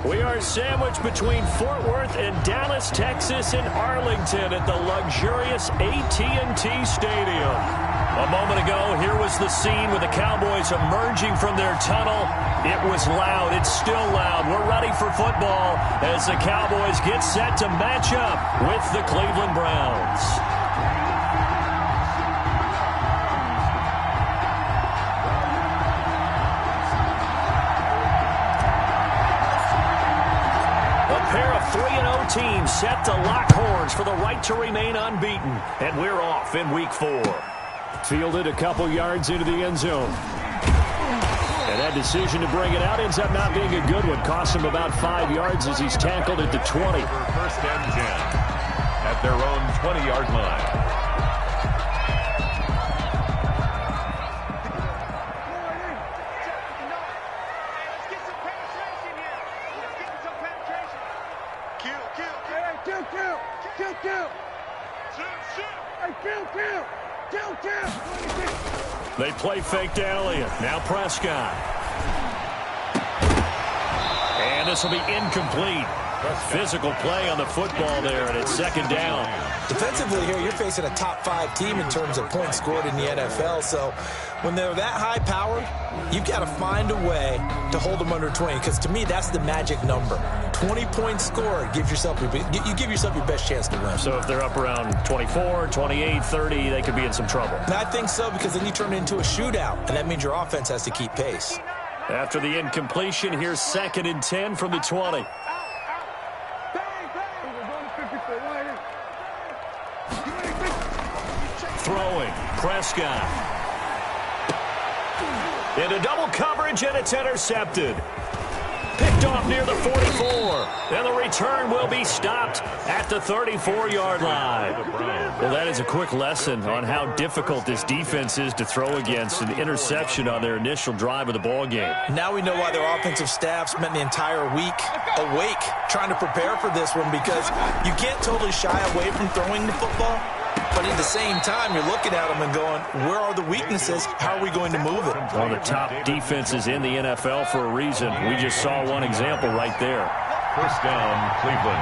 We are sandwiched between Fort Worth and Dallas, Texas, and Arlington at the luxurious AT&T Stadium. A moment ago, here was the scene with the Cowboys emerging from their tunnel. It was loud. It's still loud. We're ready for football as the Cowboys get set to match up with the Cleveland Browns. A pair of 3-0 teams set to lock horns for the right to remain unbeaten. And we're off in Week 4. Fielded a couple yards into the end zone. And that decision to bring it out ends up not being a good one. Cost him about 5 yards as he's tackled at the 20. First and 10 at their own 20-yard line. They play fake to Elliott. Now Prescott. And this will be incomplete. Physical play on the football there, and it's second down. Defensively here, you're facing a top-5 team in terms of points scored in the NFL. So when they're that high-powered, you've got to find a way to hold them under 20. Because to me, that's the magic number. 20 points scored, you give yourself your best chance to win. So if they're up around 24, 28, 30, they could be in some trouble. And I think so, because then you turn it into a shootout, and that means your offense has to keep pace. After the incompletion, here's second and 10 from the 20. Throwing, Prescott. Into double coverage, and it's intercepted. Picked off near the 44. And the return will be stopped at the 34-yard line. Well, that is a quick lesson on how difficult this defense is to throw against. An interception on their initial drive of the ball game. Now we know why their offensive staff spent the entire week awake trying to prepare for this one, because you can't totally shy away from throwing the football. But at the same time, you're looking at them and going, where are the weaknesses? How are we going to move it? One of the top defenses in the NFL for a reason. We just saw one example right there. First down, Cleveland.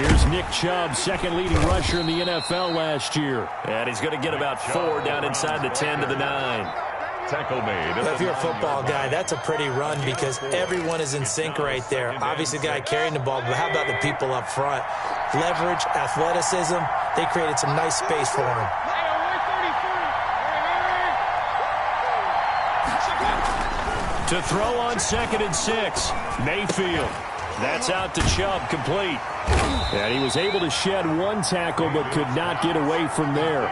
Here's Nick Chubb, second leading rusher in the NFL last year. And he's going to get about 4 down inside the 10 to the 9. Tackle made. If you're a football guy, that's a pretty run, because everyone is in sync right there. Obviously, the guy carrying the ball, but how about the people up front? Leverage, athleticism, they created some nice space for him. To throw on second and 6, Mayfield. That's out to Chubb, complete. And he was able to shed one tackle but could not get away from there.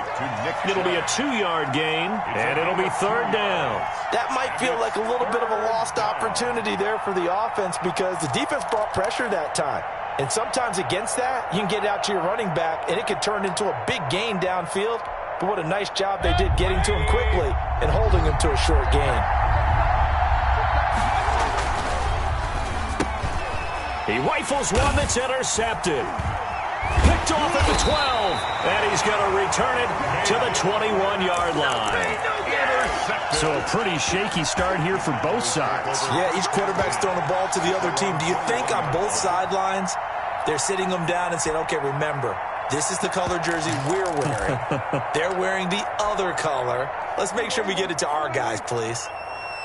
It'll be a 2-yard gain, and it'll be third down. That might feel like a little bit of a lost opportunity there for the offense, because the defense brought pressure that time. And sometimes against that, you can get out to your running back, and it could turn into a big gain downfield. But what a nice job they did getting to him quickly and holding him to a short gain. He rifles one that's intercepted. Picked off at the 12. And he's going to return it to the 21-yard line. So a pretty shaky start here for both sides. Yeah, each quarterback's throwing the ball to the other team. Do you think on both sidelines they're sitting them down and saying, okay, remember, this is the color jersey we're wearing. They're wearing the other color. Let's make sure we get it to our guys, please.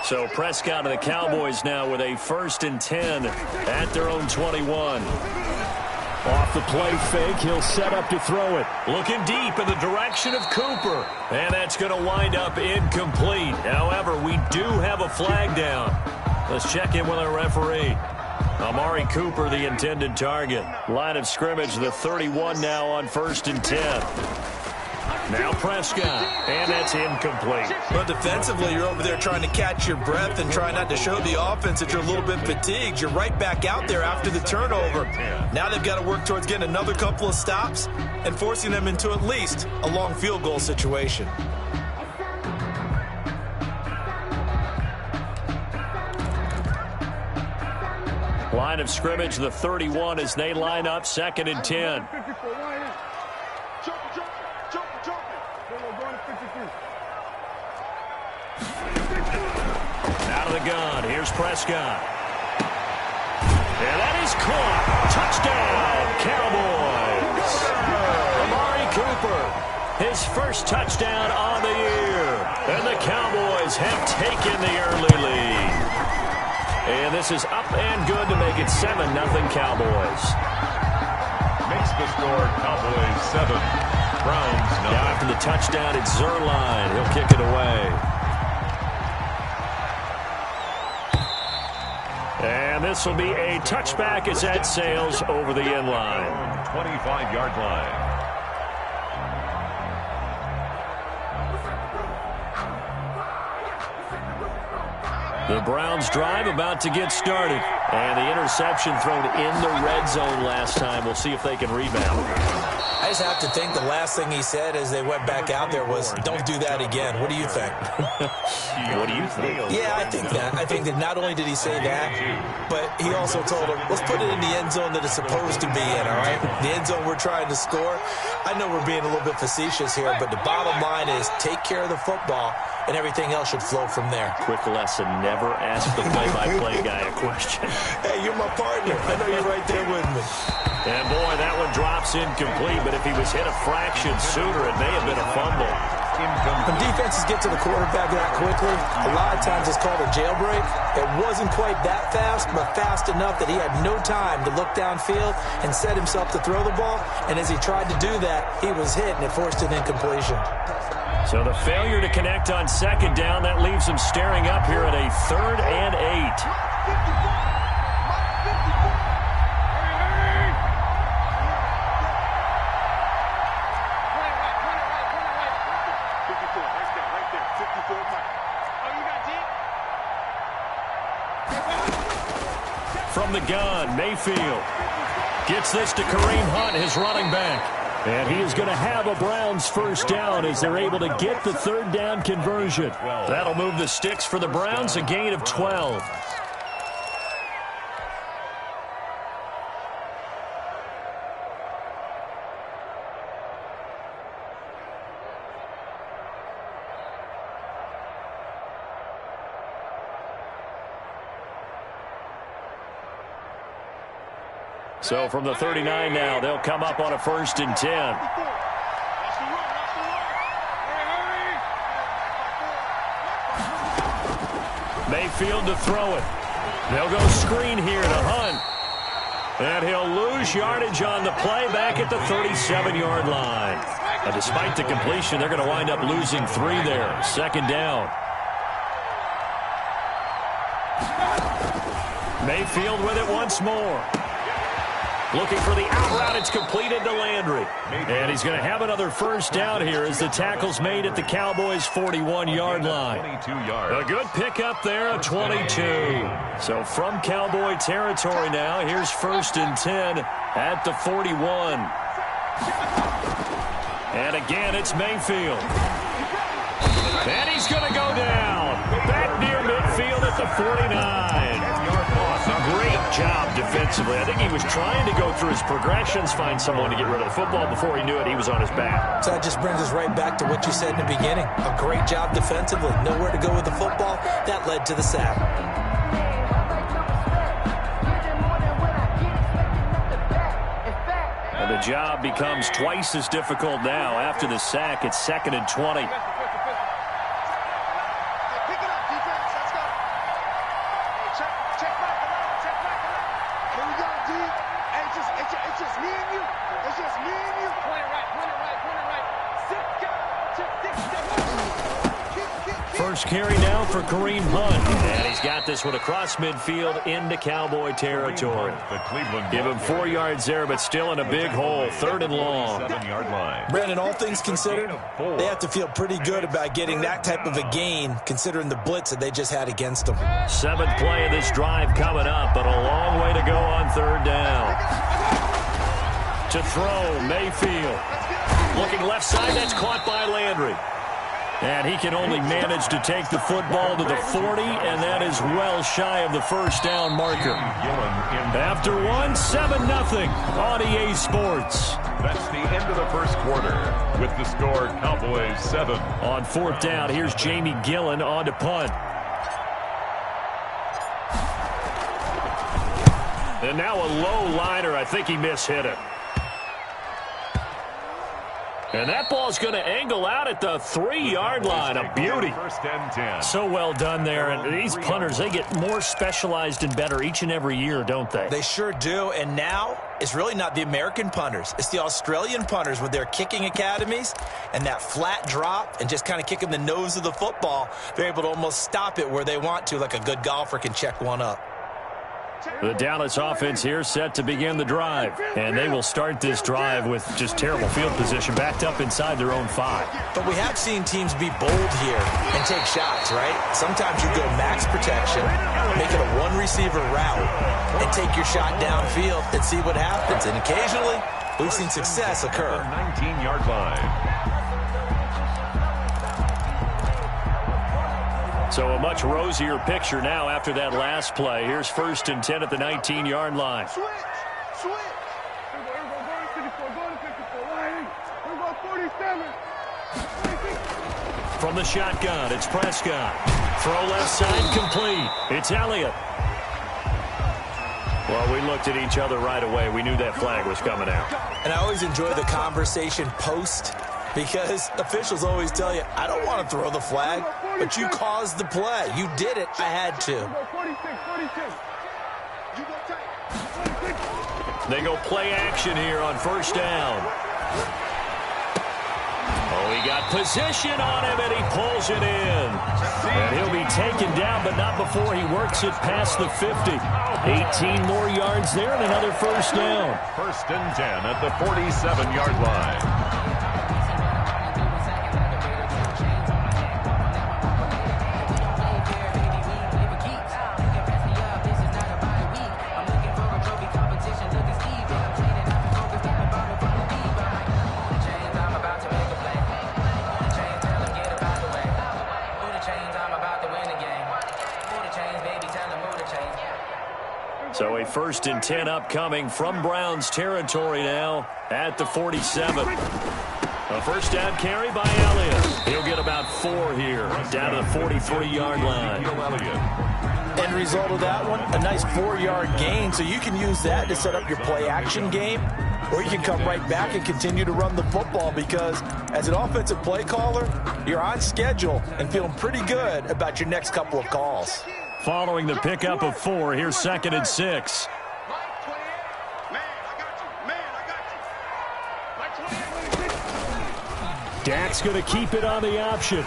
So Prescott and the Cowboys now with a 1st and 10 at their own 21. Off the play fake, he'll set up to throw it. Looking deep in the direction of Cooper. And that's going to wind up incomplete. However, we do have a flag down. Let's check in with our referee. Amari Cooper, the intended target. Line of scrimmage, the 31 now on 1st and 10. Now Prescott, and that's incomplete. But defensively, you're over there trying to catch your breath and try not to show the offense that you're a little bit fatigued. You're right back out there after the turnover. Now they've got to work towards getting another couple of stops and forcing them into at least a long field goal situation. Line of scrimmage, the 31 as they line up 2nd and 10. the gun. Here's Prescott. And that is caught. Touchdown, Cowboys. Amari Cooper, his first touchdown on the year. And the Cowboys have taken the early lead. And this is up and good to make it 7-0 Cowboys. Makes the score Cowboys 7, Browns 9. Now after the touchdown, it's Zerline. He'll kick it away. And this will be a touchback as that sails over the end line. 25-yard line. The Browns drive about to get started. And the interception thrown in the red zone last time. We'll see if they can rebound. I just have to think the last thing he said as they went back out there was, don't do that again. What do you think? What do you think? Yeah, I think that. I think that not only did he say that, but he also told him, let's put it in the end zone that it's supposed to be in, all right? The end zone we're trying to score. I know we're being a little bit facetious here, but the bottom line is take care of the football, and everything else should flow from there. Quick lesson, never ask the play-by-play guy a question. Hey, you're my partner. I know you're right there with me. And, boy, that one drops incomplete, but if he was hit a fraction sooner, it may have been a fumble. When defenses get to the quarterback that quickly, a lot of times it's called a jailbreak. It wasn't quite that fast, but fast enough that he had no time to look downfield and set himself to throw the ball. And as he tried to do that, he was hit, and it forced an incompletion. So the failure to connect on second down, that leaves him staring up here at a 3rd and 8. From the gun, Mayfield gets this to Kareem Hunt, his running back. And he is going to have a Browns first down as they're able to get the 3rd down conversion. That'll move the sticks for the Browns, a gain of 12. So from the 39 now, they'll come up on a 1st and 10. Mayfield to throw it. They'll go screen here to Hunt. And he'll lose yardage on the play back at the 37-yard line. Now, despite the completion, they're going to wind up losing 3 there. 2nd down. Mayfield with it once more. Looking for the out route. It's completed to Landry. And he's going to have another first down here as the tackle's made at the Cowboys' 41-yard line. 22 yards. A good pickup there, a 22. So from Cowboy territory now, here's 1st and 10 at the 41. And again, it's Mayfield. And he's going to go down. Back near midfield at the 49. Great job defensively. I think he was trying to go through his progressions, find someone to get rid of the football. Before he knew it, he was on his back. So that just brings us right back to what you said in the beginning. A great job defensively. Nowhere to go with the football. That led to the sack. And the job becomes twice as difficult now. After the sack, it's 2nd and 20. First carry now for Kareem Hunt. And he's got this one across midfield into Cowboy territory. Give him 4 yards there, but still in a big hole. 3rd and long. 7-yard line. Brandon, all things considered, they have to feel pretty good about getting that type of a gain, considering the blitz that they just had against them. 7th play of this drive coming up, but a long way to go on 3rd down. To throw, Mayfield. Looking left side, that's caught by Landry. And he can only manage to take the football to the 40, and that is well shy of the first down marker. After 7-0 on EA Sports. That's the end of the first quarter with the score Cowboys 7. On 4th down, here's Jamie Gillen on to punt. And now a low liner. I think he mishit it. And that ball's going to angle out at the 3-yard line. A beauty. First and 10. So well done there. And these punters, they get more specialized and better each and every year, don't they? They sure do. And now it's really not the American punters. It's the Australian punters with their kicking academies and that flat drop and just kind of kicking the nose of the football. They're able to almost stop it where they want to, like a good golfer can check one up. The Dallas offense here set to begin the drive. And they will start this drive with just terrible field position, backed up inside their own 5. But we have seen teams be bold here and take shots, right? Sometimes you go max protection, make it a one-receiver route, and take your shot downfield and see what happens. And occasionally, we've seen success occur. 19-yard line. So a much rosier picture now after that last play. Here's 1st and 10 at the 19-yard line. From the shotgun, it's Prescott. Throw left side complete. It's Elliott. Well, we looked at each other right away. We knew that flag was coming out. And I always enjoy the conversation post, because officials always tell you, I don't want to throw the flag, but you caused the play. You did it. I had to. They go play action here on 1st down. Oh, he got position on him, and he pulls it in. And he'll be taken down, but not before he works it past the 50. 18 more yards there and another 1st down. 1st and 10 at the 47-yard line. So a 1st and 10 upcoming from Browns territory now at the 47. A 1st down carry by Elliott. He'll get about 4 here, down to the 43-yard line. End result of that one, a nice 4-yard gain, so you can use that to set up your play-action game, or you can come right back and continue to run the football, because as an offensive play caller, you're on schedule and feeling pretty good about your next couple of calls. Following the pickup of 4, here's 2nd and 6. Dak's going to keep it on the option.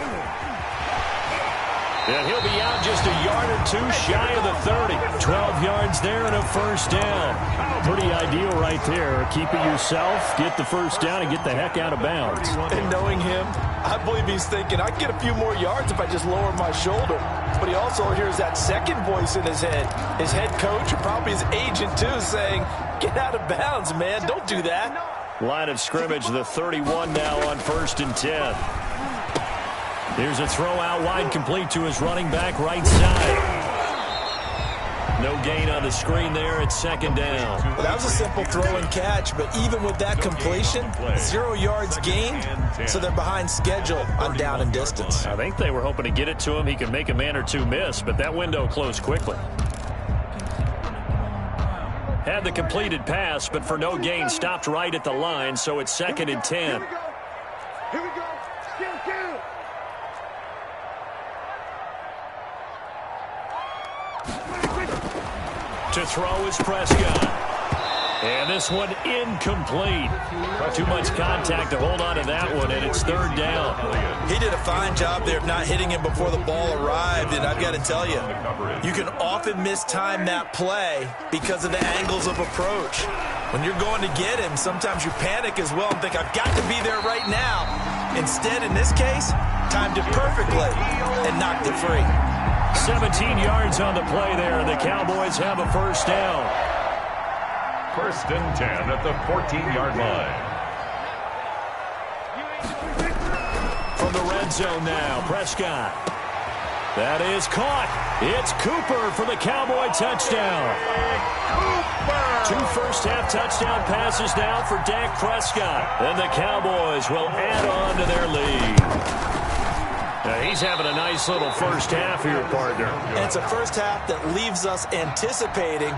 And he'll be out just a yard or 2 shy of the 30. 12 yards there and a 1st down. Pretty ideal right there. Keep it yourself, get the 1st down, and get the heck out of bounds. And knowing him, I believe he's thinking, I can get a few more yards if I just lower my shoulder. But he also hears that second voice in his head. His head coach, or probably his agent too, saying, get out of bounds, man. Don't do that. Line of scrimmage, the 31 now on 1st and 10. Here's a throw out wide, complete to his running back right side. No gain on the screen there. It's 2nd down. Well, that was a simple throw and catch, but even with that completion, 0 yards gained, so they're behind schedule on down and distance. I think they were hoping to get it to him. He could make a man or 2 miss, but that window closed quickly. Had the completed pass, but for no gain, stopped right at the line, so it's 2nd and 10. Here we go. Kill. To throw is Prescott. And this one incomplete. Too much contact to hold on to that one, and it's 3rd down. He did a fine job there of not hitting him before the ball arrived, and I've got to tell you, you can often mistime that play because of the angles of approach. When you're going to get him, sometimes you panic as well and think, I've got to be there right now. Instead, in this case, timed it perfectly and knocked it free. 17 yards on the play there. The Cowboys have a 1st down. 1st and 10 at the 14-yard line. From the red zone now, Prescott. That is caught. It's Cooper for the Cowboy touchdown. 2 first-half touchdown passes now for Dak Prescott. And the Cowboys will add on to their lead. Now he's having a nice little 1st half here, partner. And it's a 1st half that leaves us anticipating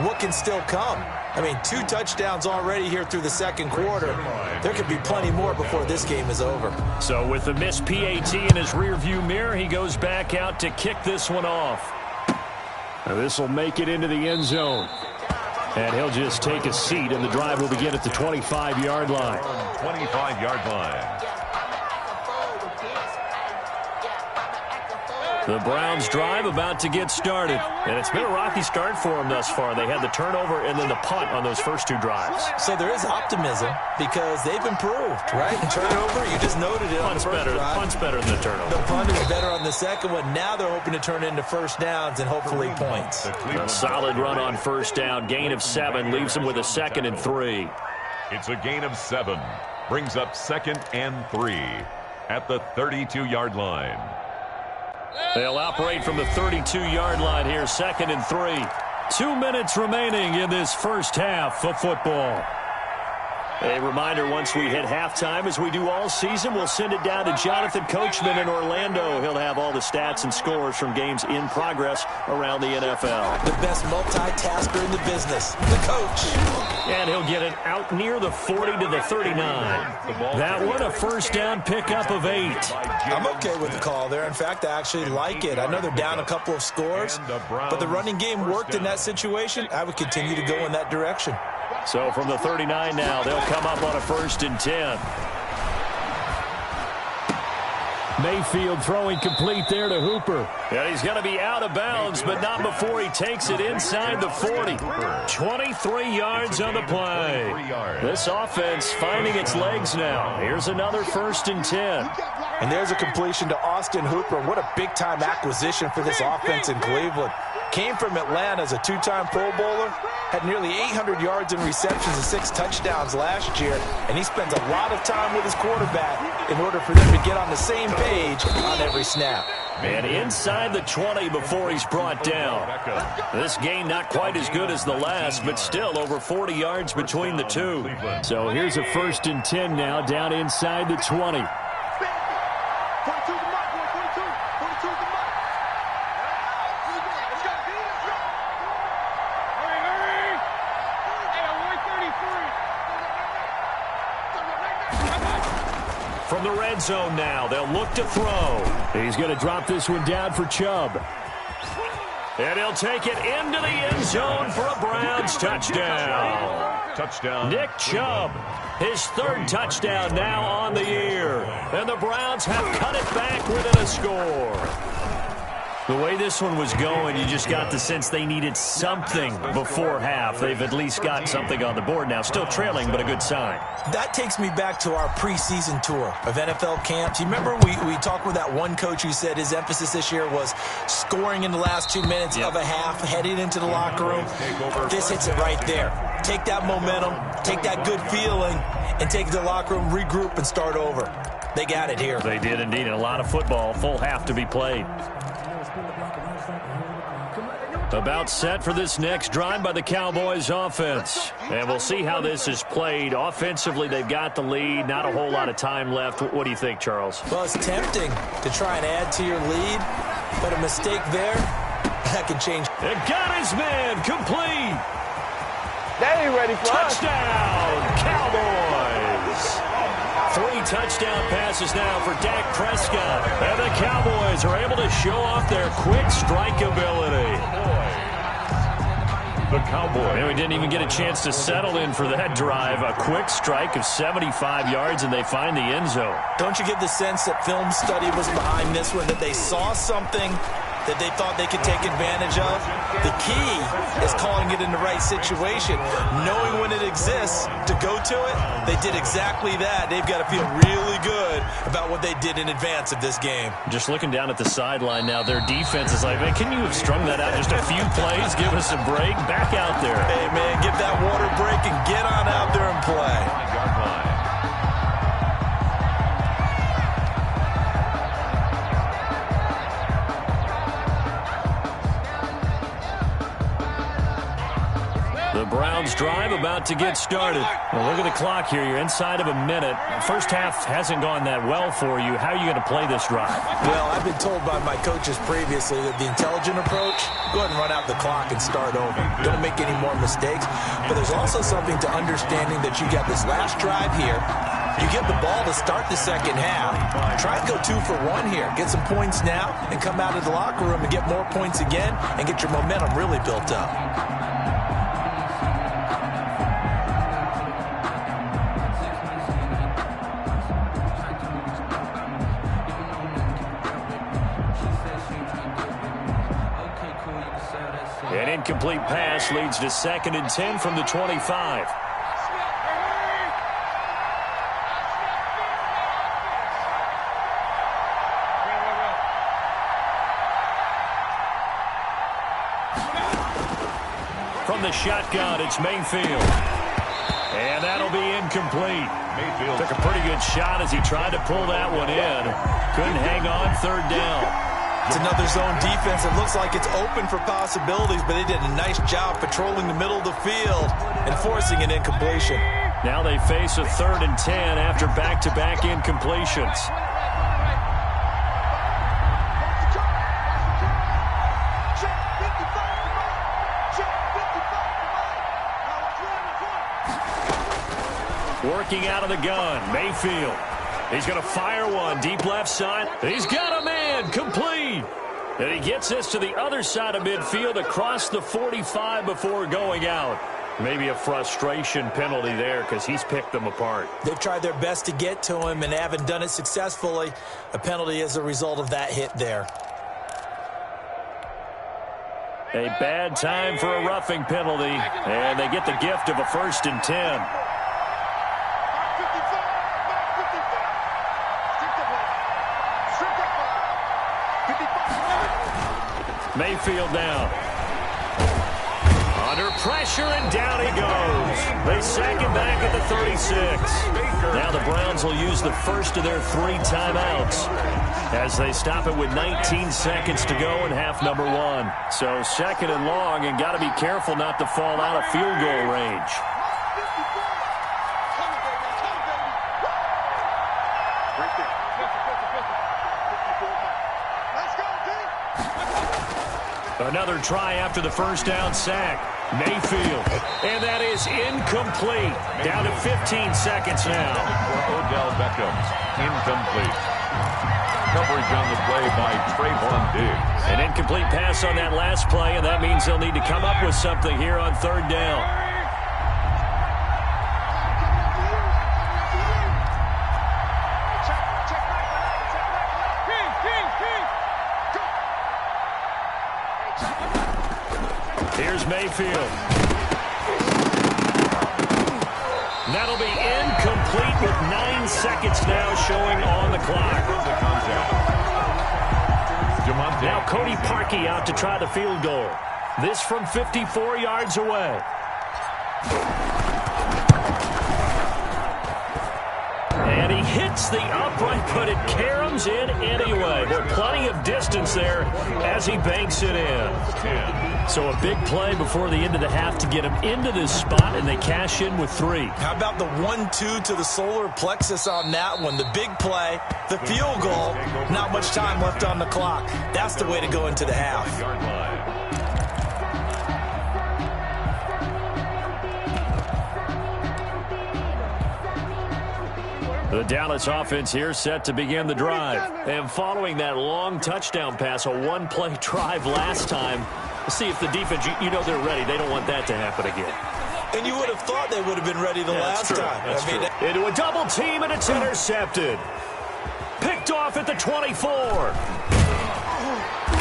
what can still come. I mean, 2 touchdowns already here through the second quarter. There could be plenty more before this game is over. So with the missed PAT in his rearview mirror, he goes back out to kick this one off. This will make it into the end zone. And he'll just take a seat, and the drive will begin at the 25-yard line. 25-yard line. The Browns drive about to get started. And it's been a rocky start for them thus far. They had the turnover and then the punt on those first 2 drives. So there is optimism because they've improved, right? Turnover, you just noted it on the first drive. Punt's better than the turnover. The punt is better on the second one. Now they're hoping to turn it into first downs and hopefully points. A solid run on first down. Gain of 7 leaves them with a 2nd and 3. It's a gain of 7. Brings up 2nd and 3 at the 32-yard line. They'll operate from the 32-yard line here, 2nd and 3. 2 minutes remaining in this first half of football. A reminder, once we hit halftime, as we do all season, we'll send it down to Jonathan Coachman in Orlando. He'll have all the stats and scores from games in progress around the NFL. The best multitasker in the business, the coach. And he'll get it out near the 40 to the 39. That one, a first down pickup of 8. I'm okay with the call there. In fact, I actually like it. I know they're down a couple of scores, but the running game worked in that situation. I would continue to go in that direction. So from the 39 now, they'll come up on a 1st and 10. Mayfield throwing complete there to Hooper. And he's going to be out of bounds, but not before he takes it inside the 40. 23 yards on the play. This offense finding its legs now. Here's another 1st and 10. And there's a completion to Austin Hooper. What a big-time acquisition for this offense in Cleveland. Came from Atlanta as a 2-time Pro Bowler. Had nearly 800 yards in receptions and 6 touchdowns last year. And he spends a lot of time with his quarterback in order for them to get on the same page on every snap. And inside the 20 before he's brought down. This gain not quite as good as the last, but still over 40 yards between the two. So here's a 1st and 10 now down inside the 20. From the red zone now, they'll look to throw. He's going to drop this one down for Chubb. And he'll take it into the end zone for a Browns touchdown. Touchdown. Nick Chubb, his 3rd touchdown now on the year. And the Browns have cut it back within a score. The way this one was going, you just got the sense they needed something before half. They've at least got something on the board now. Still trailing, but a good sign. That takes me back to our preseason tour of NFL camps. You remember we talked with that one coach who said his emphasis this year was scoring in the last 2 minutes of a half, heading into the locker room. This hits it right there. Take that momentum, take that good feeling, and take it to the locker room, regroup, and start over. They got it here. They did indeed. A lot of football, full half to be played. About set for this next drive by the Cowboys offense. And we'll see how this is played. Offensively, they've got the lead. Not a whole lot of time left. What do you think, Charles? Well, it's tempting to try and add to your lead, but a mistake there, that can change. And got his man complete. They ain't ready for us. Touchdown, Cowboys. 3 touchdown passes now for Dak Prescott. And the Cowboys are able to show off their quick strike ability. The Cowboys. And we didn't even get a chance to settle in for that drive. A quick strike of 75 yards, and they find the end zone. Don't you get the sense that film study was behind this one, that they saw something that they thought they could take advantage of? The key is calling it in the right situation, knowing when it exists to go to it. They did exactly that. They've got to feel really good about what they did in advance of this game. Just looking down at the sideline now, their defense is like, man, can you have strung that out just a few plays? Give us a break. Back out there. Hey, man, get that water break and get on out there and play. The Browns drive about to get started. Well, look at the clock here. You're inside of a minute. First half hasn't gone that well for you. How are you going to play this drive? Well, I've been told by my coaches previously that the intelligent approach, go ahead and run out the clock and start over. Don't make any more mistakes. But there's also something to understanding that you got this last drive here. You get the ball to start the second half. Try and go 2 for 1 here. Get some points now and come out of the locker room and get more points again and get your momentum really built up. An incomplete pass leads to 2nd and 10 from the 25. From the shotgun, it's Mayfield. And that'll be incomplete. Mayfield took a pretty good shot as he tried to pull that one in. Couldn't hang on 3rd down. It's another zone defense. It looks like it's open for possibilities, but they did a nice job patrolling the middle of the field and forcing an incompletion. Now they face a 3rd and 10 after back-to-back incompletions. Working out of the gun, Mayfield. He's going to fire one deep left side. He's got a man complete. And he gets this to the other side of midfield across the 45 before going out. Maybe a frustration penalty there because he's picked them apart. They've tried their best to get to him and haven't done it successfully. A penalty as a result of that hit there. A bad time for a roughing penalty, and they get the gift of a 1st and 10. Mayfield down. Under pressure, and down he goes. They sack him back at the 36. Now the Browns will use the first of their 3 timeouts as they stop it with 19 seconds to go in half number 1. So 2nd and long, and got to be careful not to fall out of field goal range. Another try after the 1st down sack. Mayfield. And that is incomplete. Down to 15 seconds now. Odell Beckham. Incomplete. Coverage on the play by Trayvon Diggs. An incomplete pass on that last play, and that means they'll need to come up with something here on 3rd down. Here's Mayfield. That'll be incomplete with 9 seconds now showing on the clock. Now Cody Parkey out to try the field goal. This from 54 yards away. And he hits the upright, but it caroms in anyway. There's plenty of distance there as he banks it in. So a big play before the end of the half to get him into this spot, and they cash in with 3. How about the 1-2 to the solar plexus on that one? The big play, the field goal, not much time left on the clock. That's the way to go into the half. The Dallas offense here set to begin the drive. And following that long touchdown pass, a 1-play drive last time, see if the defense, you know they're ready. They don't want that to happen again. And you would have thought they would have been ready the last time. That's true. Into a double team, and it's intercepted. Picked off at the 24.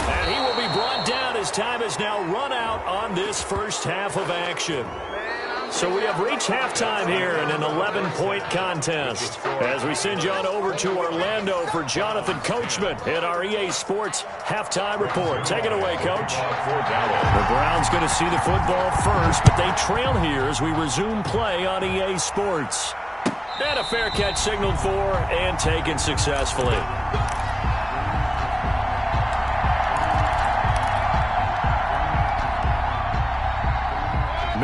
And he will be brought down as time has now run out on this first half of action. So we have reached halftime here in an 11-point contest. As we send you on over to Orlando for Jonathan Coachman in our EA Sports Halftime Report. Take it away, Coach. The Browns going to see the football first, but they trail here as we resume play on EA Sports. And a fair catch signaled for and taken successfully.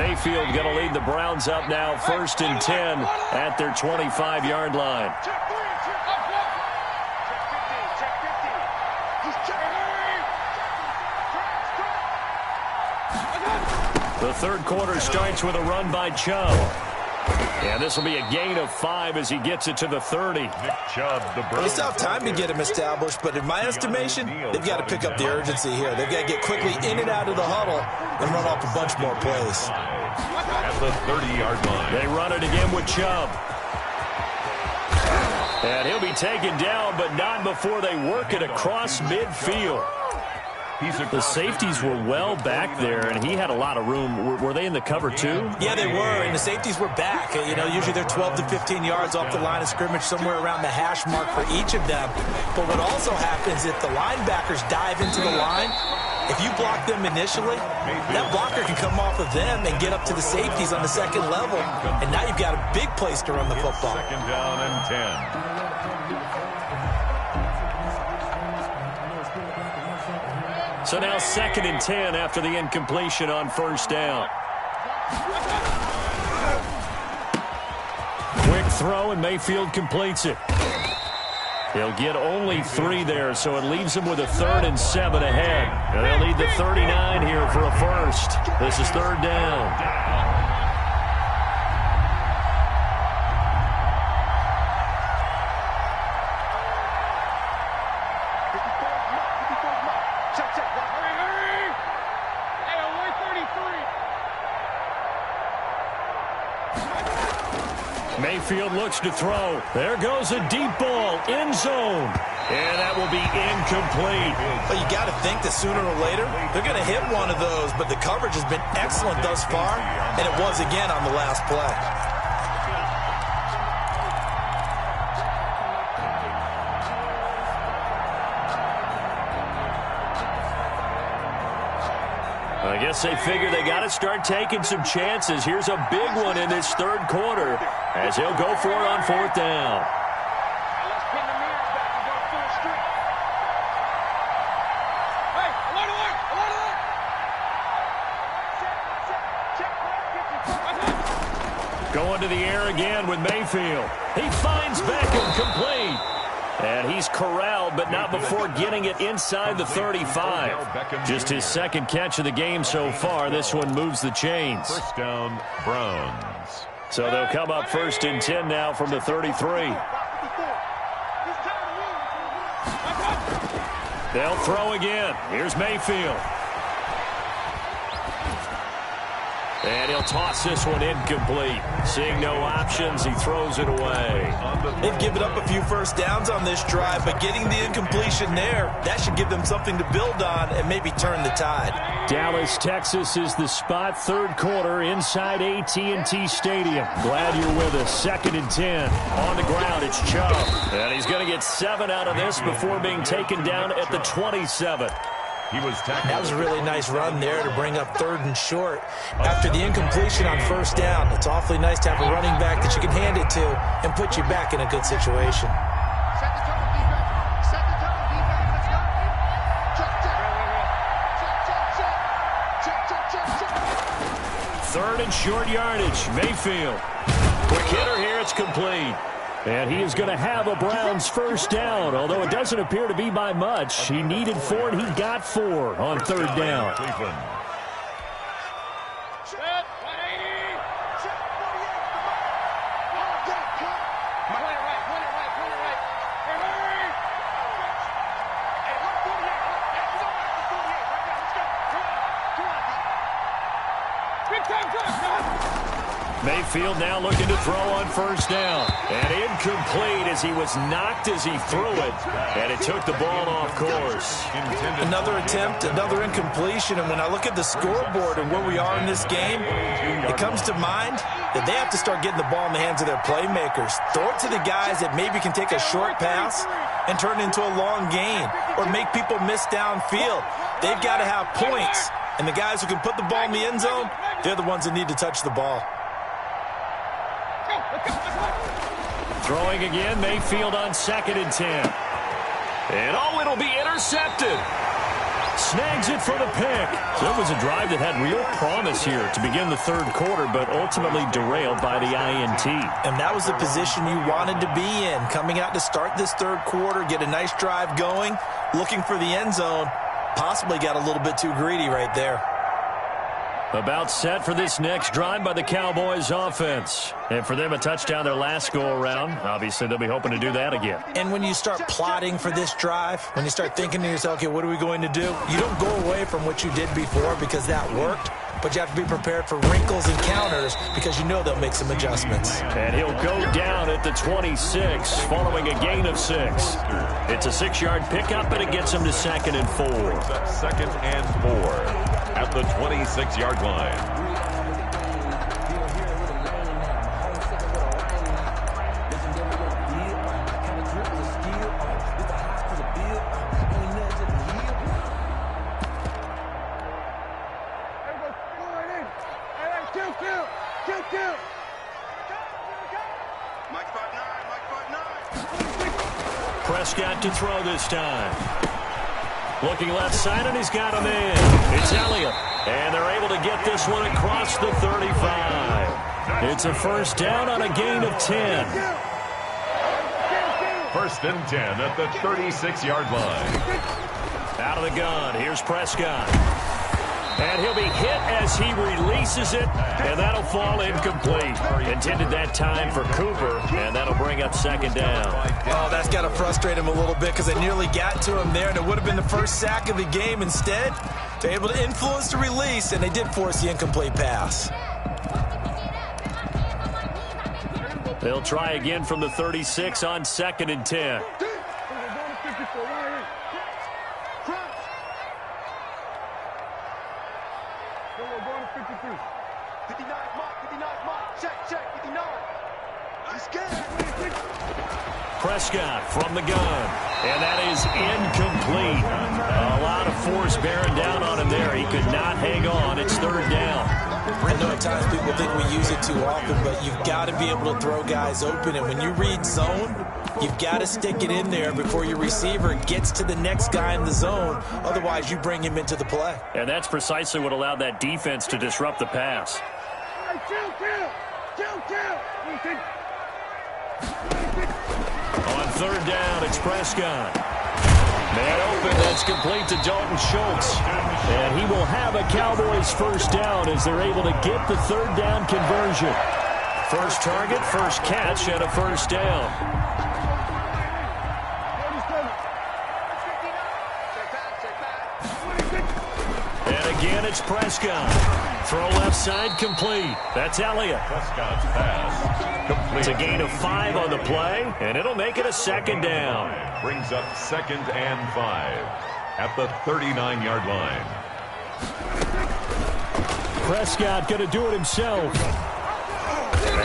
Mayfield going to lead the Browns up now, 1st and 10 at their 25-yard line. The third quarter starts with a run by Chubb. And this will be a gain of 5 as he gets it to the 30. Nick Chubb, the Browns. They still have time to get him established, but in my estimation, they've got to pick up the urgency here. They've got to get quickly in and out of the huddle and run off a bunch more plays. At the 30-yard line. They run it again with Chubb. And he'll be taken down, but not before they work it across midfield. The safeties were well back there, and he had a lot of room. Were they in the cover, too? Yeah, they were, and the safeties were back. You know, usually they're 12 to 15 yards off the line of scrimmage, somewhere around the hash mark for each of them. But what also happens if the linebackers dive into the line, if you block them initially, that blocker can come off of them and get up to the safeties on the second level, and now you've got a big place to run the football. Second down and 10. So now 2nd and 10 after the incompletion on 1st down. Quick throw, and Mayfield completes it. He'll get only 3 there, so it leaves him with a 3rd and 7 ahead. And they'll need the 39 here for a first. This is 3rd down. Mayfield looks to throw. There goes a deep ball, end zone. And that will be incomplete. But you got to think that sooner or later, they're going to hit one of those. But the coverage has been excellent thus far, and it was again on the last play. I guess they figure they got to start taking some chances. Here's a big one in this 3rd quarter as he'll go for it on 4th down. Going to the air again with Mayfield. He finds Beckham complete. And he's corralled, but not before getting it inside the 35. Just his 2nd catch of the game so far. This one moves the chains. 1st down, Browns. So they'll come up 1st and 10 now from the 33. They'll throw again. Here's Mayfield. And he'll toss this one incomplete. Seeing no options, he throws it away. They've given up a few first downs on this drive, but getting the incompletion there, that should give them something to build on and maybe turn the tide. Dallas, Texas is the spot. 3rd quarter inside AT&T Stadium. Glad you're with us. 2nd and 10. On the ground, it's Chubb. And he's going to get 7 out of this before being taken down at the 27. That was a really nice run there to bring up 3rd and short. After the incompletion on 1st down, it's awfully nice to have a running back that you can hand it to and put you back in a good situation. Third and short yardage. Mayfield. Quick hitter here. It's complete. And he is going to have a Browns 1st down, although it doesn't appear to be by much. He needed 4, and he got 4 on 3rd down. Mayfield now looking to throw on 1st down. And incomplete as he was knocked as he threw it. And it took the ball off course. Another attempt, another incompletion. And when I look at the scoreboard and where we are in this game, it comes to mind that they have to start getting the ball in the hands of their playmakers. Throw it to the guys that maybe can take a short pass and turn it into a long gain or make people miss downfield. They've got to have points. And the guys who can put the ball in the end zone, they're the ones that need to touch the ball. Throwing again, Mayfield on 2nd and 10. And it'll be intercepted. snags it for the pick. So it was a drive that had real promise here to begin the third quarter, but ultimately derailed by the INT. And that was the position you wanted to be in, coming out to start this third quarter, get a nice drive going, looking for the end zone. Possibly got a little bit too greedy right there. About set for this next drive by the Cowboys offense. And for them, a touchdown their last go-around. Obviously, they'll be hoping to do that again. And when you start plotting for this drive, when you start thinking to yourself, okay, what are we going to do? You don't go away from what you did before because that worked, but you have to be prepared for wrinkles and counters because you know they'll make some adjustments. And he'll go down at the 26 following a gain of 6. It's a 6-yard pickup, and it gets him to 2nd and 4. Second and 4 at the 26-yard line. Prescott to throw this time. Looking left side, and he's got him in. It's Elliott. And they're able to get this one across the 35. It's a first down on a gain of 10. First and 10 at the 36-yard line. Out of the gun, here's Prescott. And he'll be hit as he releases it, and that'll fall incomplete. Intended that time for Cooper, and that'll bring up 2nd down. Oh, that's got to frustrate him a little bit because I nearly got to him there, and it would have been the first sack of the game. Instead, they're able to influence the release, and they did force the incomplete pass. They'll try again from the 36 on 2nd and 10. Prescott from the gun, and that is incomplete. A lot of force bearing down on him there. He could not hang on. It's 3rd down. I know at times people think we use it too often, but you've got to be able to throw guys open. And when you read zone, you've got to stick it in there before your receiver gets to the next guy in the zone. Otherwise, you bring him into the play. And that's precisely what allowed that defense to disrupt the pass. On 3rd down, it's Prescott. Man open, that's complete to Dalton Schultz. And he will have a Cowboys first down as they're able to get the 3rd down conversion. First target, first catch, and a first down. And again, it's Prescott. Throw left side, complete. That's Elliott. Prescott's pass complete. It's a gain of 5 on the play, and it'll make it a 2nd down. Brings up 2nd and 5 at the 39-yard line. Prescott going to do it himself.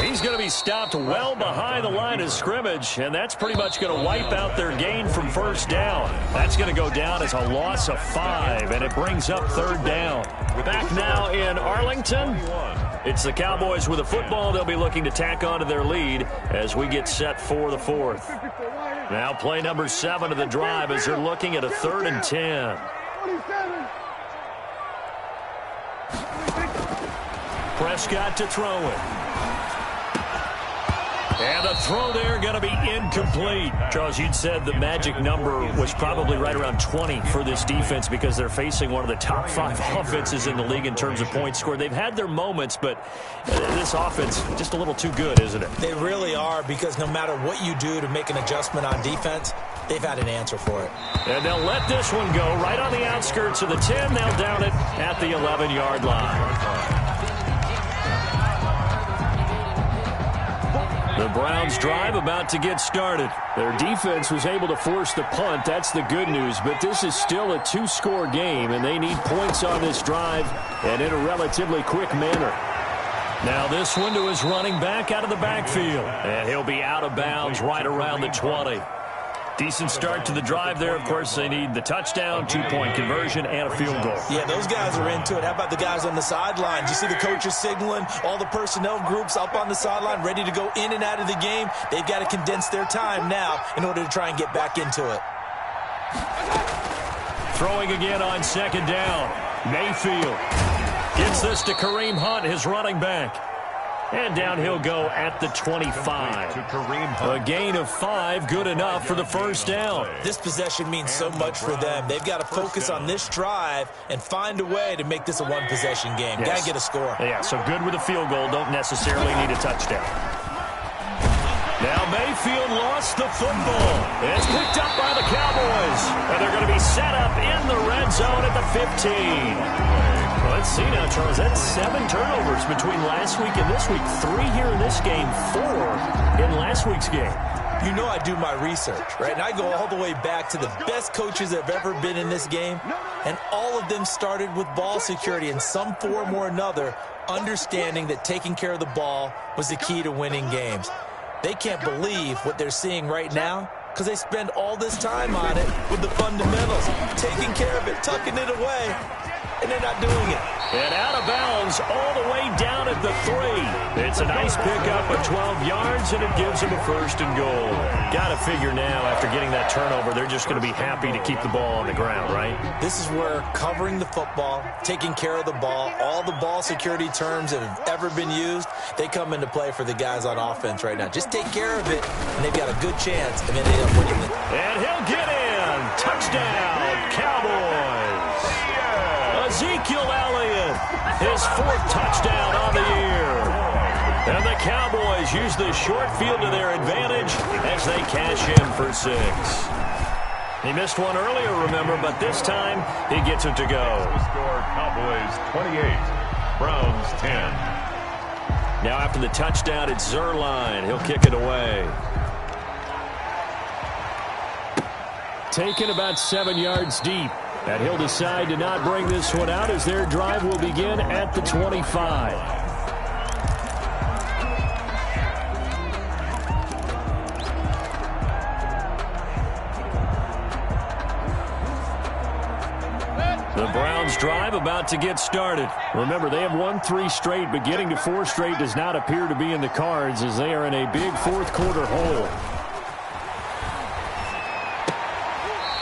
He's going to be stopped well behind the line of scrimmage, and that's pretty much going to wipe out their gain from first down. That's going to go down as a loss of 5, and it brings up 3rd down. Back now in Arlington. It's the Cowboys with a football. They'll be looking to tack on to their lead as we get set for the 4th. Now play number 7 of the drive as they're looking at a 3rd and 10. Prescott to throw it. And the throw there going to be incomplete. Charles, you'd said the magic number was probably right around 20 for this defense because they're facing one of the top 5 offenses in the league in terms of points scored. They've had their moments, but this offense just a little too good, isn't it? They really are, because no matter what you do to make an adjustment on defense, they've had an answer for it. And they'll let this one go right on the outskirts of the 10. They'll down it at the 11-yard line. The Browns drive about to get started. Their defense was able to force the punt. That's the good news. But this is still a 2-score game, and they need points on this drive and in a relatively quick manner. Now this one to his running back out of the backfield. And he'll be out of bounds right around the 20. Decent start to the drive there. Of course, they need the touchdown, 2-point conversion, and a field goal. Yeah, those guys are into it. How about the guys on the sideline? You see the coaches signaling, all the personnel groups up on the sideline, ready to go in and out of the game. They've got to condense their time now in order to try and get back into it. Throwing again on second down. Mayfield gets this to Kareem Hunt, his running back. And down he'll go at the 25. A gain of 5, good enough for the first down. This possession means so much for them. They've got to focus on this drive and find a way to make this a one-possession game. Yes. Got to get a score. Yeah, so good with a field goal. Don't necessarily need a touchdown. Now Mayfield lost the football. It's picked up by the Cowboys. And they're going to be set up in the red zone at the 15. Let's see now, Charles. That's 7 turnovers between last week and this week. 3 here in this game, 4 in last week's game. You know I do my research, right? And I go all the way back to the best coaches that have ever been in this game. And all of them started with ball security in some form or another, understanding that taking care of the ball was the key to winning games. They can't believe what they're seeing right now because they spend all this time on it with the fundamentals, taking care of it, tucking it away. And they're not doing it. And out of bounds all the way down at the 3. It's a nice pickup of 12 yards, and it gives them a first and goal. Got to figure now, after getting that turnover, they're just going to be happy to keep the ball on the ground, right? This is where covering the football, taking care of the ball, all the ball security terms that have ever been used, they come into play for the guys on offense right now. Just take care of it, and they've got a good chance of ending up winning it. And he'll get in. Touchdown, Cowboys. Ezekiel Elliott, his 4th touchdown on the year. And the Cowboys use the short field to their advantage as they cash in for 6. He missed one earlier, remember, but this time he gets it to go. Score Cowboys 28, Browns 10. Now after the touchdown, it's Zerline. He'll kick it away. Taken about 7 yards deep. And he'll decide to not bring this one out as their drive will begin at the 25. The Browns drive about to get started. Remember, they have won 3 straight, but getting to 4 straight does not appear to be in the cards as they are in a big 4th quarter hole.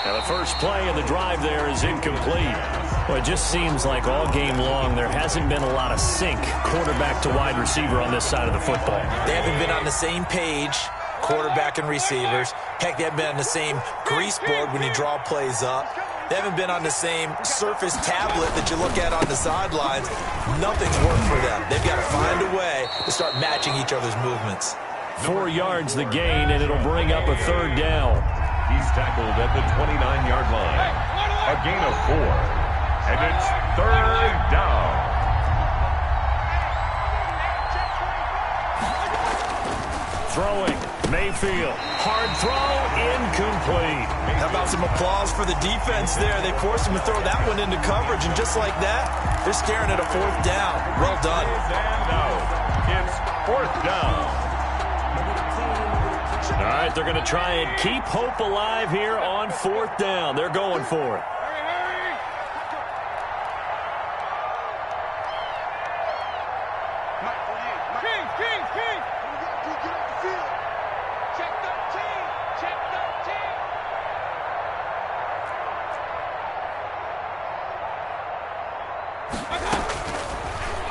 Now the first play of the drive there is incomplete. Well, it just seems like all game long there hasn't been a lot of sync quarterback to wide receiver on this side of the football. They haven't been on the same page, quarterback and receivers. Heck, they haven't been on the same grease board when you draw plays up. They haven't been on the same surface tablet that you look at on the sidelines. Nothing's worked for them. They've got to find a way to start matching each other's movements. 4 yards the gain, and it'll bring up a 3rd down. He's tackled at the 29-yard line. A gain of 4. And it's 3rd down. Throwing, Mayfield. Hard throw, incomplete. How about some applause for the defense there? They forced him to throw that one into coverage, and just like that, they're staring at a 4th down. Well done. And out. It's 4th down. All right, they're going to try and keep hope alive here on 4th down. They're going for it.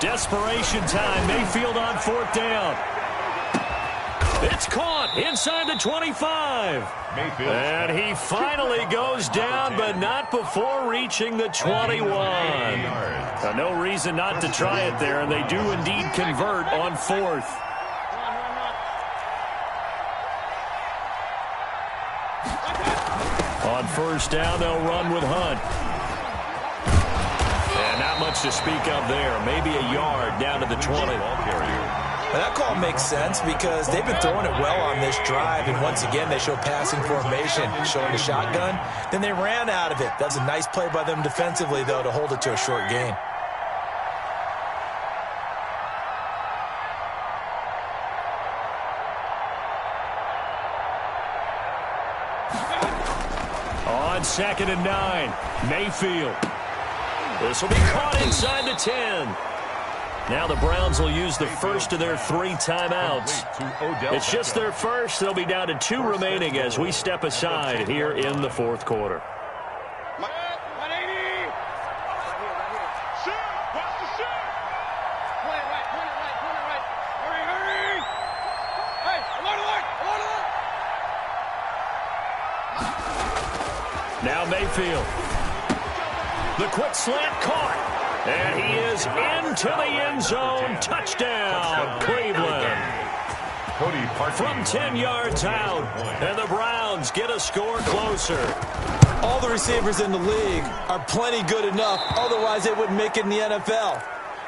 Desperation time. Mayfield on 4th down. It's caught inside the 25. Mayfield. And he finally goes down, but not before reaching the 21. No reason not to try it there, and they do indeed convert on 4th. On 1st down, they'll run with Hunt. And not much to speak of there. Maybe a yard down to the 20. And that call makes sense because they've been throwing it well on this drive, and once again they show passing formation, showing the shotgun. Then they ran out of it. That's a nice play by them defensively, though, to hold it to a short gain. On 2nd and 9, Mayfield. This will be caught inside the 10. Now the Browns will use the first of their 3 timeouts. It's just their first. They'll be down to 2 remaining as we step aside here in the 4th quarter. Now Mayfield. The quick slant caught. And he is into the end zone. Touchdown, Cleveland. From 10 yards out. And the Browns get a score closer. All the receivers in the league are plenty good enough. Otherwise, they wouldn't make it in the NFL.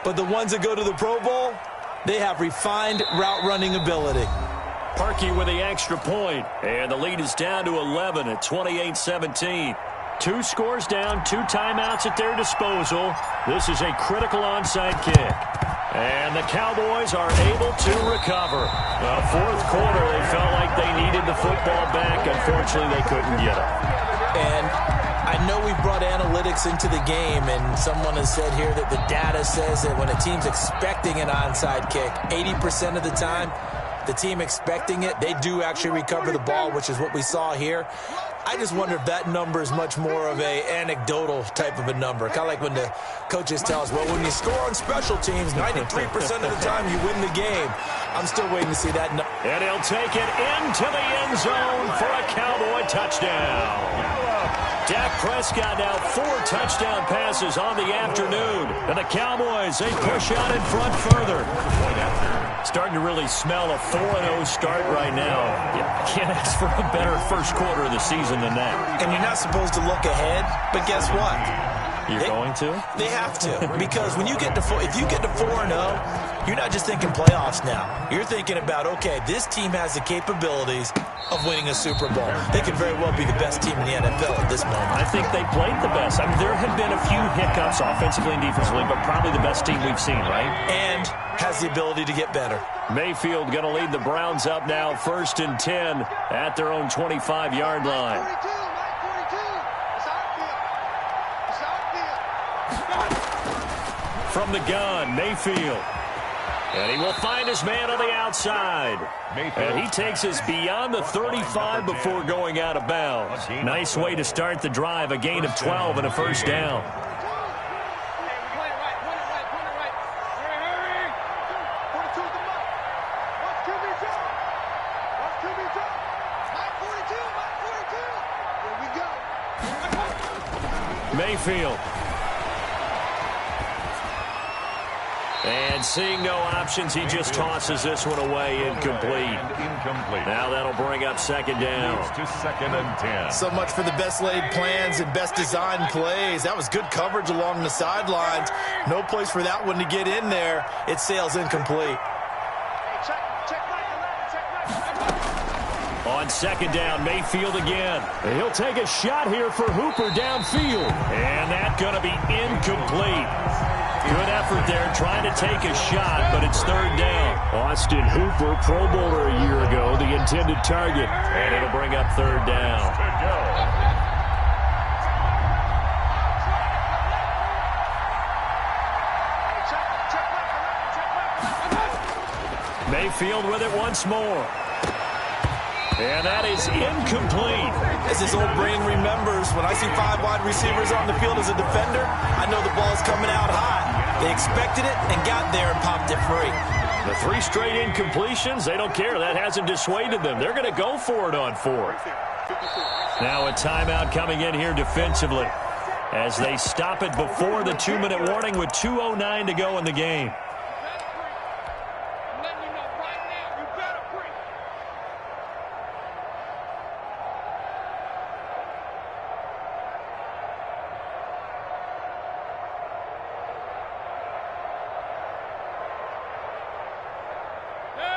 But the ones that go to the Pro Bowl, they have refined route running ability. Parkey with the extra point. And the lead is down to 11 at 28-17. 2 scores down, 2 timeouts at their disposal. This is a critical onside kick. And the Cowboys are able to recover. The fourth quarter, they felt like they needed the football back. Unfortunately, they couldn't get it. And I know we brought analytics into the game, and someone has said here that the data says that when a team's expecting an onside kick, 80% of the time, the team expecting it, they do actually recover the ball, which is what we saw here. I just wonder if that number is much more of a anecdotal type of a number. Kind of like when the coaches tell us, well, when you score on special teams, 93% of the time you win the game. I'm still waiting to see that. And he'll take it into the end zone for a Cowboy touchdown. Dak Prescott now 4 touchdown passes on the afternoon. And the Cowboys, they push out in front further. Starting to really smell a 4-0 start right now. Yeah, can't ask for a better first quarter of the season than that. And you're not supposed to look ahead, but guess what? You're going to? They have to, because when you get to if you get to 4-0, you're not just thinking playoffs now. You're thinking about, okay, this team has the capabilities of winning a Super Bowl. They could very well be the best team in the NFL at this moment. I think they played the best. I mean, there have been a few hiccups offensively and defensively, but probably the best team we've seen, right? And has the ability to get better. Mayfield going to lead the Browns up now, 1st and 10 at their own 25-yard line. From the gun, Mayfield. And he will find his man on the outside. And he takes us beyond the 35 before going out of bounds. Nice way to start the drive, a gain of 12 and a first down. Mayfield. And seeing no options, he just tosses this one away, incomplete. Now that'll bring up 2nd down. To 2nd and 10. So much for the best laid plans and best designed plays. That was good coverage along the sidelines. No place for that one to get in there. It sails incomplete. On 2nd down, Mayfield again. He'll take a shot here for Hooper downfield. And that's going to be incomplete. Good effort there, trying to take a shot, but it's 3rd down. Austin Hooper, Pro Bowler a year ago, the intended target. And it'll bring up 3rd down. Mayfield with it once more. And that is incomplete. As his old brain remembers, when I see 5 wide receivers on the field as a defender, I know the ball's coming out high. They expected it and got there and popped it free. The 3 straight incompletions, they don't care. That hasn't dissuaded them. They're going to go for it on 4th. Now a timeout coming in here defensively as they stop it before the 2-minute warning with 2:09 to go in the game.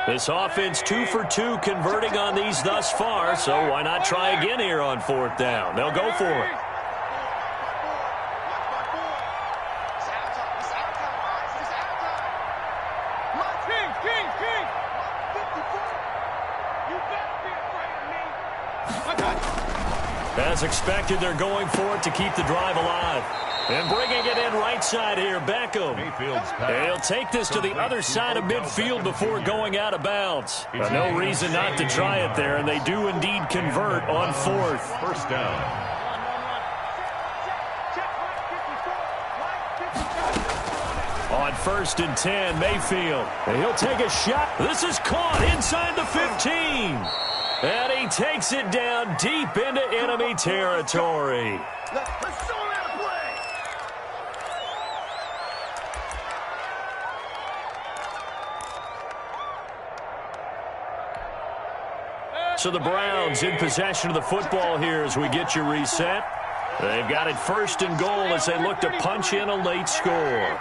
This offense 2 for 2 converting on these thus far, so why not try again here on 4th down? They'll go for it. As expected, they're going for it to keep the drive alive. And bringing it in right side here, Beckham. He'll take this to the other side of midfield before going out of bounds. No reason not to try it there, and they do indeed convert on 4th. 1st down. On 1st and 10, Mayfield. And he'll take a shot. This is caught inside the 15. And he takes it down deep into enemy territory. Let's show him how to play. So the Browns in possession of the football here as we get you reset. They've got it 1st and goal as they look to punch in a late score.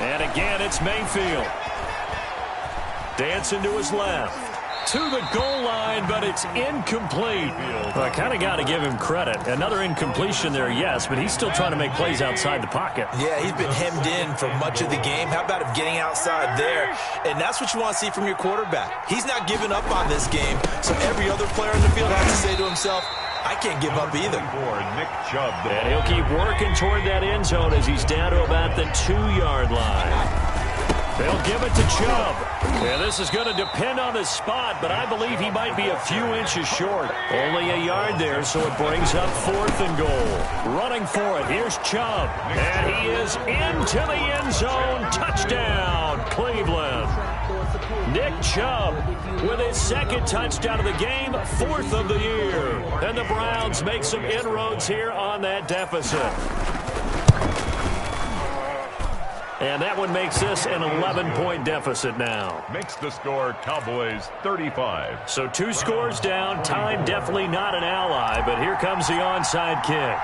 And again, it's Mayfield. Dancing to his left. To the goal line, but it's incomplete. Well, I kind of got to give him credit. Another incompletion there, yes, but he's still trying to make plays outside the pocket. Yeah, he's been hemmed in for much of the game. How about him getting outside there? And that's what you want to see from your quarterback. He's not giving up on this game, so every other player in the field has to say to himself, I can't give up either. Nick Chubb. And he'll keep working toward that end zone as he's down to about the 2-yard line. They'll give it to Chubb. Yeah, this is going to depend on the spot, but I believe he might be a few inches short. Only a yard there, so it brings up 4th and goal. Running for it, here's Chubb. And he is into the end zone. Touchdown, Cleveland. Nick Chubb with his 2nd touchdown of the game, 4th of the year. And the Browns make some inroads here on that deficit. And that one makes this an 11-point deficit now. Makes the score Cowboys 35. So 2 scores down. Time definitely not an ally, but here comes the onside kick.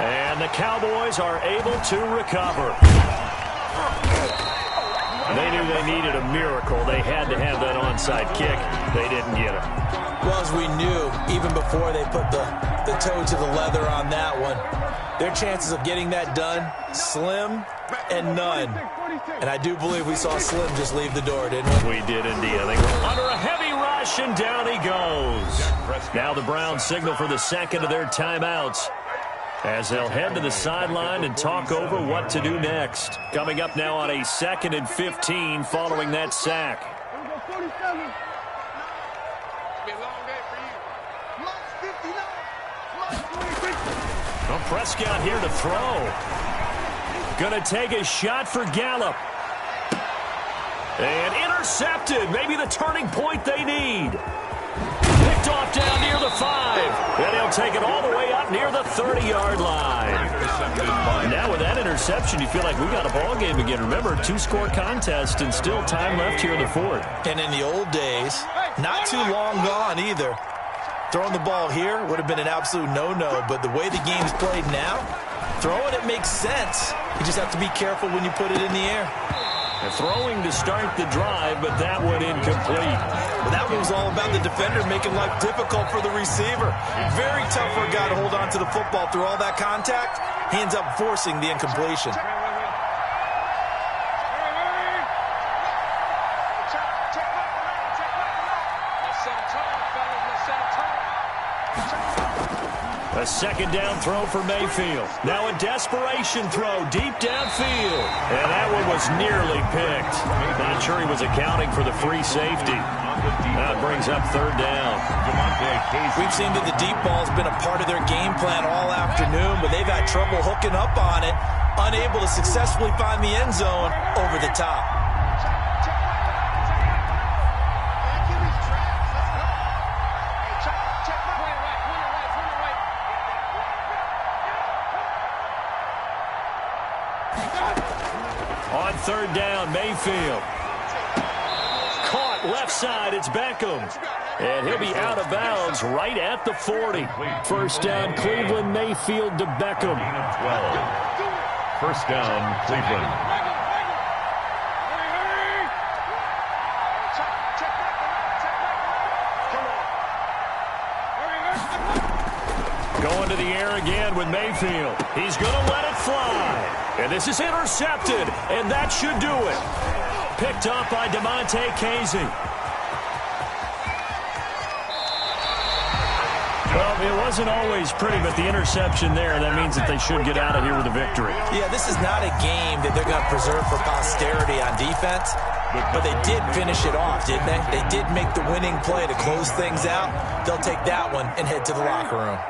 And the Cowboys are able to recover. They knew they needed a miracle. They had to have that onside kick. They didn't get it. Well, as we knew, even before they put the toe to the leather on that one, their chances of getting that done, slim and none. And I do believe we saw Slim just leave the door, didn't we? We did indeed. I think we're under a heavy rush, and down he goes. Now the Browns signal for the 2nd of their timeouts as they'll head to the sideline and talk over what to do next. Coming up now on a 2nd and 15 following that sack. Well, Prescott here to throw. Going to take a shot for Gallup. And intercepted. Maybe the turning point they need. Picked off down near the 5. And he'll take it all the way up near the 30-yard line. Now with that interception, you feel like we got a ball game again. Remember, 2-score contest and still time left here in the 4th. And in the old days, not too long gone either. Throwing the ball here would have been an absolute no-no, but the way the game's played now, throwing it makes sense. You just have to be careful when you put it in the air. And throwing to start the drive, but that one incomplete. Well, that one was all about the defender making life difficult for the receiver. Very tough for a guy to hold on to the football through all that contact. He ends up forcing the incompletion. A 2nd down throw for Mayfield. Now a desperation throw deep downfield. And that one was nearly picked. Not sure he was accounting for the free safety. Now it brings up 3rd down. We've seen that the deep ball has been a part of their game plan all afternoon, but they've had trouble hooking up on it, unable to successfully find the end zone over the top. On 3rd down, Mayfield. Caught left side, it's Beckham. And he'll be out of bounds right at the 40. 1st down, Cleveland, Mayfield to Beckham. 12. 1st down, Cleveland. Going to the air again with Mayfield. He's going to let it fly. And this is intercepted, and that should do it. Picked up by DeMonte Casey. Well, it wasn't always pretty, but the interception there, that means that they should get out of here with a victory. Yeah, this is not a game that they're going to preserve for posterity on defense, but they did finish it off, didn't they? They did make the winning play to close things out. They'll take that one and head to the locker room.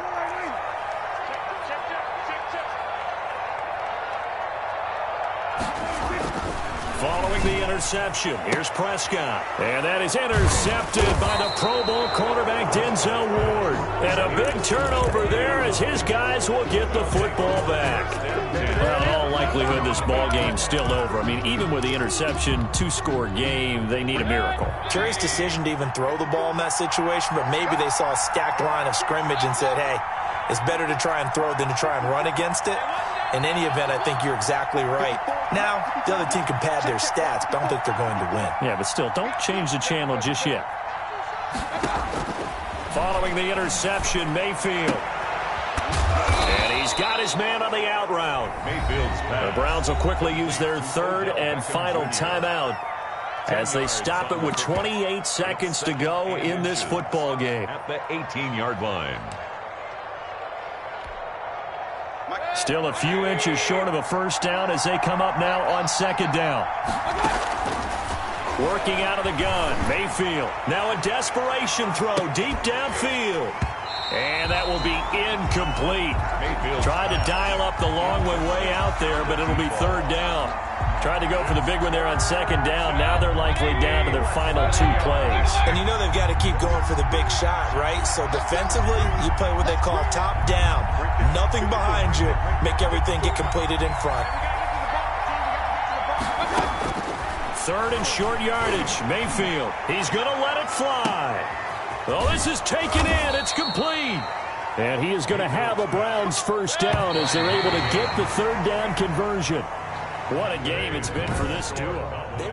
Following the interception, here's Prescott. And that is intercepted by the Pro Bowl quarterback Denzel Ward. And a big turnover there as his guys will get the football back. Well, in all likelihood, this ball game's still over. I mean, even with the interception, 2-score game, they need a miracle. Curious decision to even throw the ball in that situation, but maybe they saw a stacked line of scrimmage and said, hey, it's better to try and throw than to try and run against it. In any event, I think you're exactly right. Now, the other team can pad their stats, but I don't think they're going to win. Yeah, but still, don't change the channel just yet. Following the interception, Mayfield. And he's got his man on the out route. Mayfield's pass. The Browns will quickly use their third and final timeout as they stop it with 28 seconds to go in this football game. At the 18-yard line. Still a few inches short of a first down as they come up now on second down. Working out of the gun, Mayfield. Now a desperation throw deep downfield. And that will be incomplete. Mayfield Tried to dial up the long one way out there, but it'll be third down. Tried to go for the big one there on second down. Now they're likely down to their final 2 plays. And you know they've got to keep going for the big shot, right? So defensively, you play what they call top down. Nothing behind you. Make everything get completed in front. Third and short yardage. Mayfield. He's going to let it fly. Oh, this is taken in. It's complete. And he is going to have a Browns first down as they're able to get the third down conversion. What a game it's been for this duo.